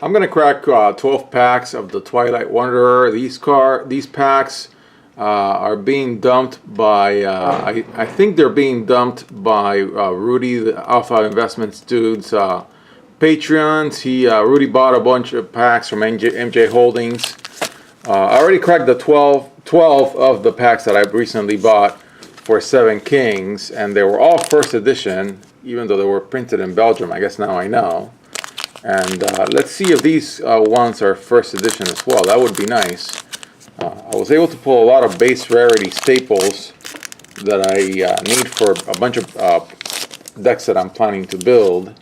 I'm gonna crack 12 packs of the Twilight Wanderer. These packs are being dumped by I think they're being dumped by Rudy, the Alpha Investments dude's Patreons. Rudy bought a bunch of packs from MJ Holdings. I already cracked the 12 of the packs that I've recently bought for Seven Kings, and they were all first edition, even though they were printed in Belgium. I guess now I know. And let's see if these ones are first edition as well. That would be nice. I was able to pull a lot of base rarity staples that I need for a bunch of decks that I'm planning to build.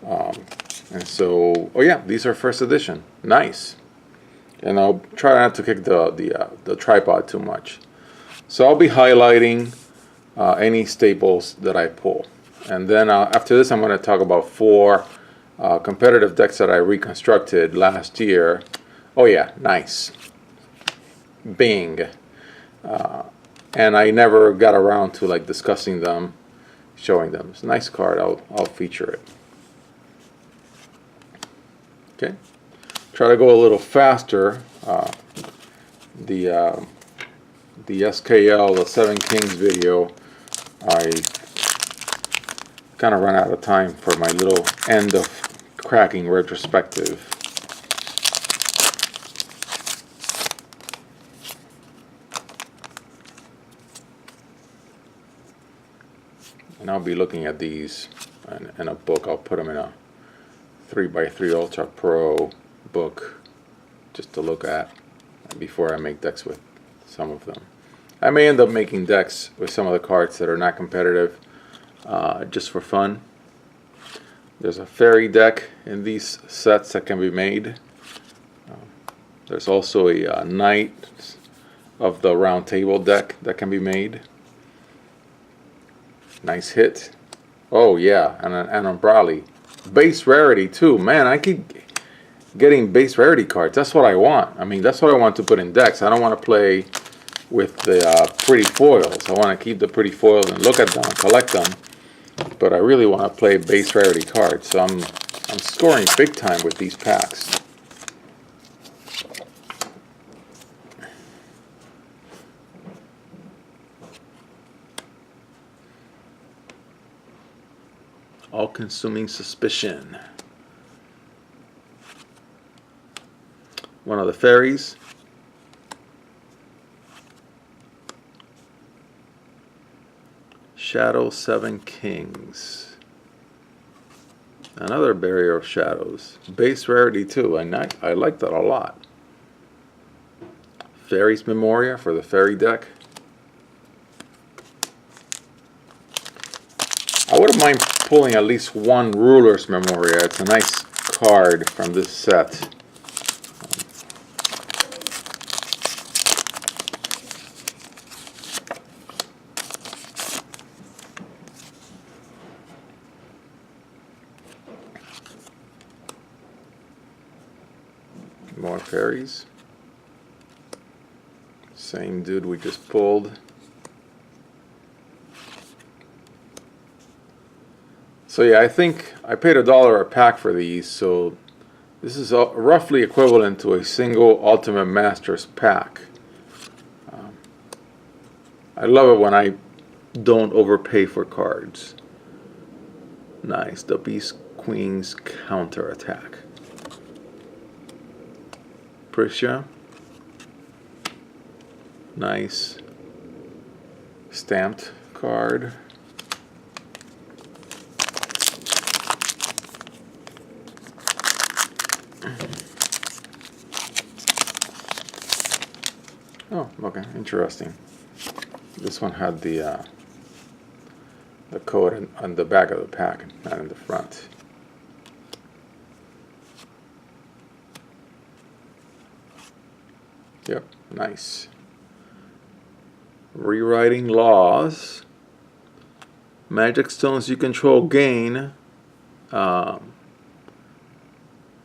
And so, oh yeah, these are first edition. Nice. And I'll try not to kick the tripod too much. So I'll be highlighting any staples that I pull. And then after this, I'm going to talk about 4 competitive decks that I reconstructed last year. Oh yeah, nice. Bing. And I never got around to like discussing them, showing them. It's a nice card. I'll feature it. Okay. Try to go a little faster. The SKL, the Seven Kings video, I kind of run out of time for my little end of cracking retrospective. And I'll be looking at these in a book. I'll put them in a 3x3 Ultra Pro book just to look at before I make decks with some of them. I may end up making decks with some of the cards that are not competitive, just for fun. There's a fairy deck in these sets that can be made. There's also a Knight of the Round Table deck that can be made. Nice hit. Oh yeah, and an Umbrali. Base rarity too. Man, I keep getting base rarity cards. That's what I want. I mean, that's what I want to put in decks. I don't want to play with the pretty foils. I want to keep the pretty foils and look at them and collect them. But I really want to play base rarity cards. So I'm scoring big time with these packs. All-consuming suspicion. One of the fairies. Shadow Seven Kings. Another Barrier of Shadows. Base rarity too. I like that a lot. Fairies Memoria for the fairy deck. I wouldn't mind pulling at least one Ruler's Memoria. It's a nice card from this set. More fairies. Same dude we just pulled. So yeah, I think I paid $1 a pack for these, so this is roughly equivalent to a single Ultimate Masters pack. I love it when I don't overpay for cards. Nice, the Beast Queen's Counterattack. Prisha. Nice. Stamped card. Oh, okay, interesting. This one had the code on the back of the pack, not in the front. Yep, nice. Rewriting Laws. Magic stones you control gain.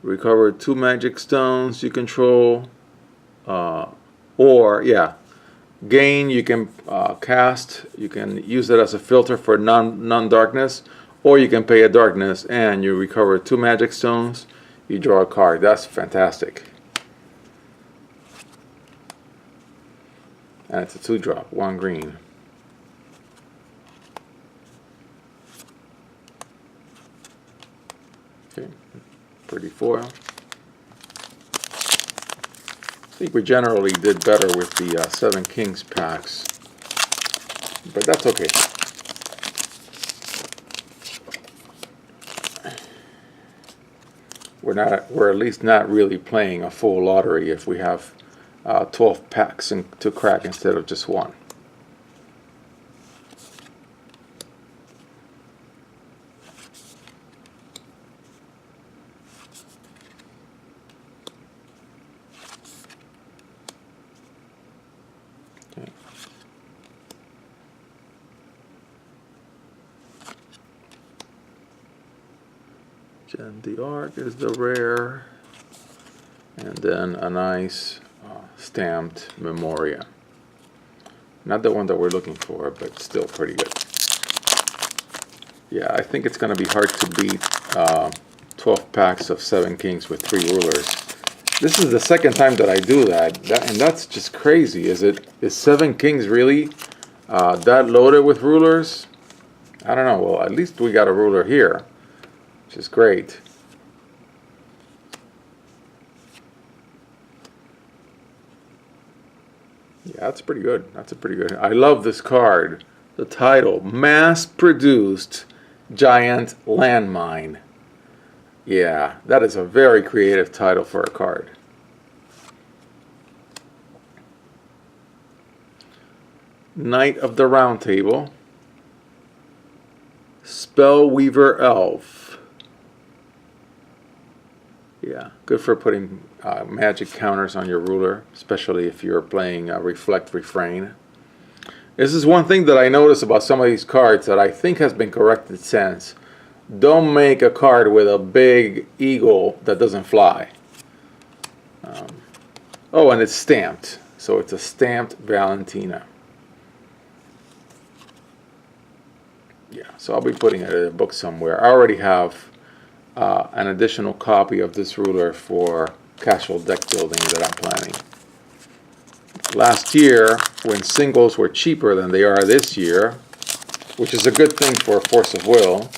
Recover 2 magic stones you control. Or, yeah, gain you can cast. You can use it as a filter for non-darkness. Or you can pay a darkness and you recover 2 magic stones. you draw a card. That's fantastic. And it's a 2-drop, 1 green. Okay, pretty foil. I think we generally did better with the 7 Kings packs, but that's okay. We're at least not really playing a full lottery if we have 12 packs to crack instead of just 1. Okay. Jen the Arc is the rare, and then a nice stamped Memoria. Not the one that we're looking for, but still pretty good. Yeah, I think it's going to be hard to beat 12 packs of 7 Kings with 3 rulers. This is the second time that I do that, and that's just crazy. Is 7 Kings really that loaded with rulers? I don't know. Well, at least we got a ruler here, which is great. Yeah, that's pretty good. That's a pretty good. I love this card. The title, Mass-Produced Giant Landmine. Yeah, that is a very creative title for a card. Knight of the Round Table. Spellweaver Elf. Yeah, good for putting magic counters on your ruler, especially if you're playing Reflect Refrain. This is one thing that I notice about some of these cards that I think has been corrected since. Don't make a card with a big eagle that doesn't fly. Oh, and it's stamped. So it's a stamped Valentina. Yeah, so I'll be putting it in a book somewhere. I already have an additional copy of this ruler for casual deck building that I'm planning. Last year, when singles were cheaper than they are this year, which is a good thing for Force of Will,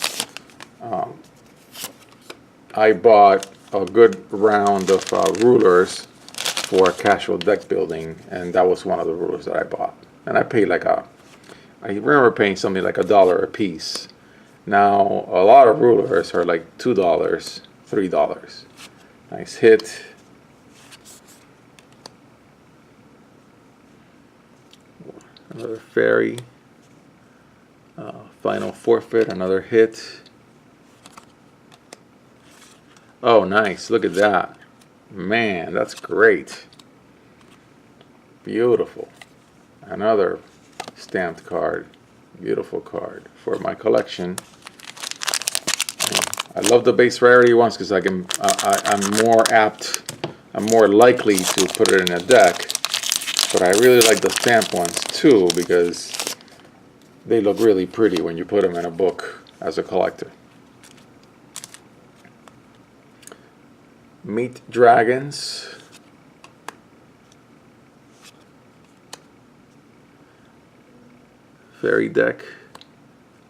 I bought a good round of rulers for casual deck building, and that was one of the rulers that I bought. And I paid like I remember paying something like $1 a piece. Now, a lot of rulers are like $2, $3. Nice hit. Another fairy. Final forfeit, another hit. Oh, nice. Look at that. Man, that's great. Beautiful. Another stamped card. Beautiful card for my collection. I love the base rarity ones because I'm more likely to put it in a deck. But I really like the stamp ones too because they look really pretty when you put them in a book as a collector. Meet Dragons. Fairy deck.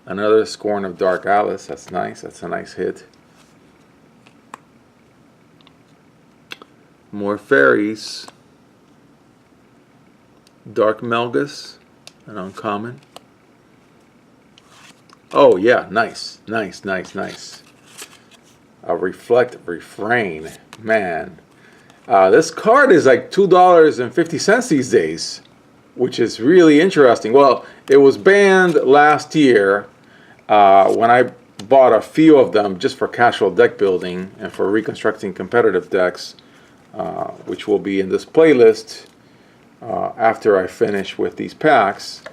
Another Scorn of Dark Alice. That's nice. That's a nice hit. More fairies. Dark Melgus. An uncommon. Oh yeah, nice. Nice, nice, nice. A Reflect Refrain. Man. This card is like $2.50 these days, which is really interesting. Well, it was banned last year when I bought a few of them just for casual deck building and for reconstructing competitive decks, which will be in this playlist after I finish with these packs.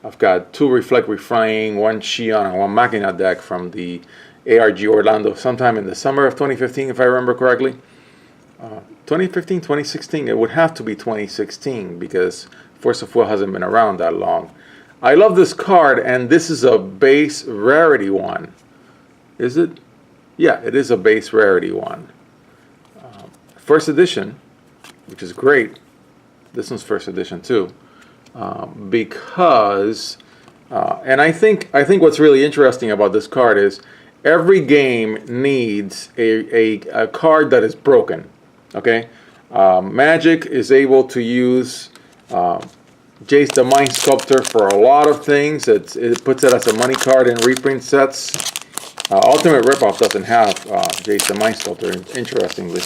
I've got 2 Reflect Refrain, 1 Shion, and 1 Machina deck from the ARG Orlando sometime in the summer of 2015, if I remember correctly. 2015, 2016, it would have to be 2016 because Force of Will hasn't been around that long. I love this card, and this is a base rarity one. Is it? Yeah, it is a base rarity one. first edition, which is great. This one's first edition too, because and I think what's really interesting about this card is every game needs a card that is broken. Okay, Magic is able to use Jace the Mind Sculptor for a lot of things. It puts it as a money card in reprint sets. Ultimate Ripoff doesn't have Jace the Mind Sculptor, interestingly.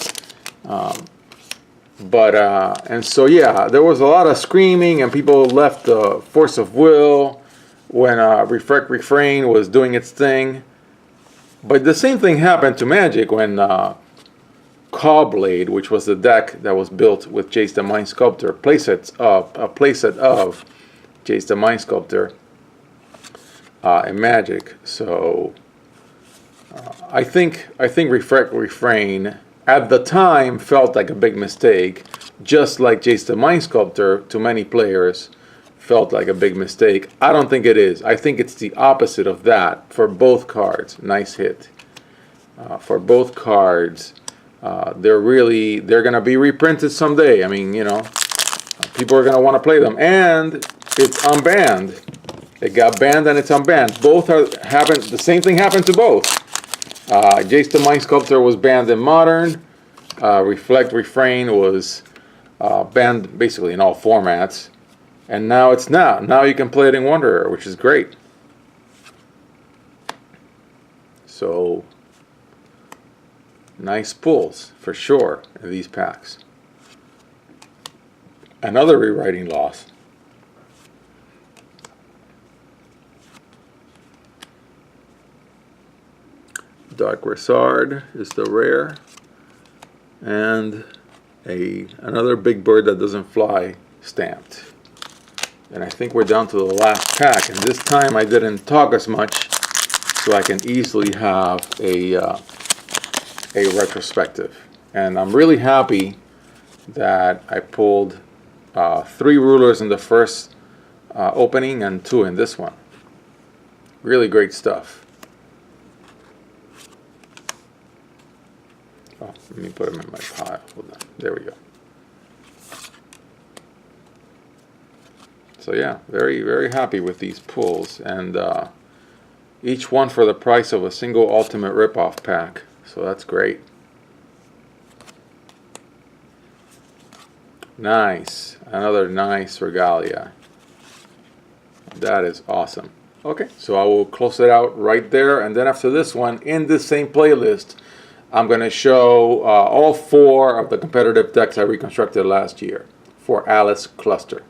And so yeah, there was a lot of screaming, and people left the Force of Will when Refrain was doing its thing. But the same thing happened to Magic when Cawblade, which was the deck that was built with Jace the Mind Sculptor, a playset of Jace the Mind Sculptor in Magic. So I think Refrain at the time felt like a big mistake, just like Jace the Mind Sculptor to many players felt like a big mistake. I don't think it is. I think it's the opposite of that for both cards. Nice hit. For both cards, they're gonna be reprinted someday. I mean, you know, people are gonna want to play them, and it's unbanned. It got banned and it's unbanned. Both happened. The same thing happened to both. Jace the Mind Sculptor was banned in Modern. Refrain was banned basically in all formats. And now it's not. Now you can play it in Wanderer, which is great. So, nice pulls for sure in these packs. Another rewriting loss. Dark Resard is the rare, and another Big Bird That Doesn't Fly stamped. And I think we're down to the last pack, and this time I didn't talk as much, so I can easily have a retrospective. And I'm really happy that I pulled 3 rulers in the first opening and 2 in this one. Really great stuff. Oh, let me put them in my pile. Hold on. There we go. So yeah, very, very happy with these pulls, and each one for the price of a single Ultimate Ripoff pack. So that's great. Nice. Another nice Regalia. That is awesome. Okay, so I will close it out right there, and then after this one, in this same playlist, I'm going to show all 4 of the competitive decks I reconstructed last year for Alice Cluster.